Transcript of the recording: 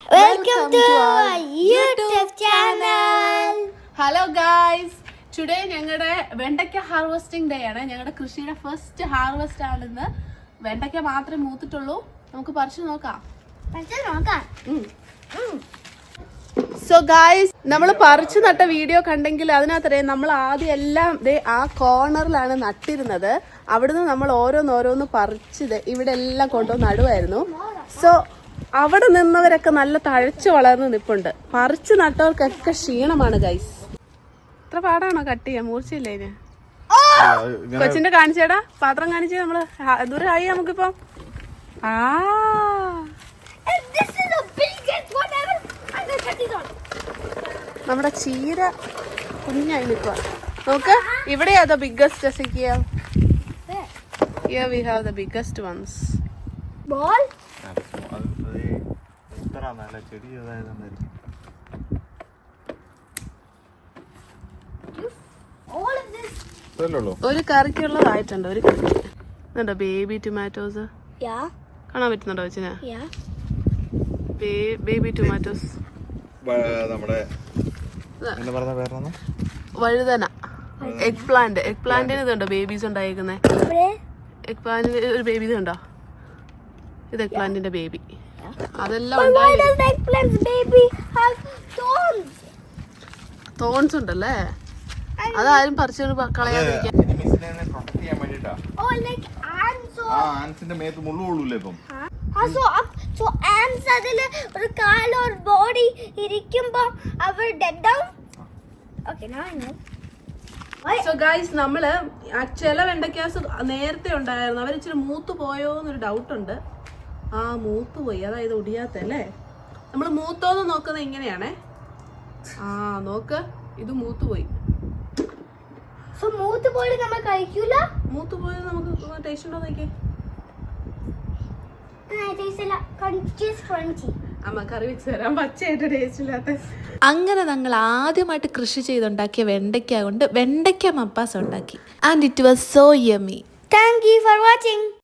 Welcome to our YouTube channel. Hello guys. Today ഞങ്ങളുടെ വെണ്ടയ്ക്ക harvesting day ആണ്. ഞങ്ങളുടെ കൃഷിയുടെ ഫസ്റ്റ് ഹാർവെസ്റ്റ് ആണെന്ന്. വെണ്ടയ്ക്ക മാത്രമേ മൂത്തിട്ടുള്ളൂ. നമുക്ക് പറിച്ചു നോക്കാം. സോ ഗായ്സ്, നമ്മൾ പറിച്ചു നട്ട വീഡിയോ കണ്ടെങ്കിൽ അതിനകത്തറിയാം നമ്മൾ ആദ്യം എല്ലാം ആ കോർണറിലാണ് നട്ടിരുന്നത്. അവിടുന്ന് നമ്മൾ ഓരോന്നോരോന്ന് പറിച്ചത് ഇവിടെ എല്ലാം കൊണ്ടുവന്ന് നടുവായിരുന്നു. സോ അവിടെ നിന്നവരൊക്കെ നല്ല തഴച്ചു വളർന്ന് നിപ്പുണ്ട്. പറിച്ചു നട്ടവർക്കൊക്കെ ക്ഷീണമാണ് ഗൈസ്. ഇത്ര പാടാണോ കട്ട് ചെയ്യാൻ? മൂർച്ചയില്ലേ ഇതിന്? കൊച്ചിന്റെ കാണിച്ചേടാ, പാത്രം കാണിച്ചേ. നമ്മള് ദൂരം ആയി നമുക്കിപ്പം. നമ്മുടെ ചീര കുഞ്ഞായി നിൽക്കുക. നോക്ക്, ഇവിടെയാ the biggest. Here we have the biggest ones. Ball? ഒരു കറിക്കുള്ളതായിട്ടുണ്ട്. ഒരു കറിക്ക് ബേബി ടൊമാറ്റോസ് കാണാൻ പറ്റുന്നുണ്ടോ വെച്ചിന്? ബേബി ടൊമാറ്റോസ്, വഴുതന, എഗ് പ്ലാന്റിന് ഇതുണ്ടോ ബേബീസ് ഉണ്ടായിരിക്കുന്നത്? എഗ് പ്ലാന്റിന് ഒരു ബേബി ഇതുണ്ടോ? ഇത് എഗ് പ്ലാന്റിന്റെ ബേബി. അതെല്ലാം തോൺസ് ഉണ്ടല്ലേ, അതാരും പറിച്ചു കളയാതിരിക്കാൻ. സോ ഗൈസ്, നമ്മള് ചില വെണ്ടയ്ക്കാസ് നേരത്തെ ഉണ്ടായിരുന്നു. അവർ ഇച്ചിരി മൂത്ത് പോയോ എന്നൊരു ഡൗട്ട് ഉണ്ട്. മൂത്ത് പോയി, അതായത് ഒടിയാത്തല്ലേ. നമ്മൾ മൂത്തോന്ന് നോക്കുന്നത് ഇങ്ങനെയാണേ. നോക്ക്, ഇത് മൂത്ത് പോയി. മൂത്ത് പോയി നമ്മൾ കഴിക്കൂല. മൂത്ത് പോയത് നമുക്ക് ടേസ്റ്റ് ഉണ്ടോ നോക്കിയേ. അമ്മ കറി വെച്ച് തരാം, പച്ചയായിട്ട് ടേസ്റ്റ് ഇല്ലാത്ത. അങ്ങനെ ഞങ്ങൾ ആദ്യമായിട്ട് കൃഷി ചെയ്തുണ്ടാക്കിയ വെണ്ടയ്ക്ക കൊണ്ട് വെണ്ടയ്ക്ക മപ്പാസ് ഉണ്ടാക്കി. And it was so yummy. Thank you for watching.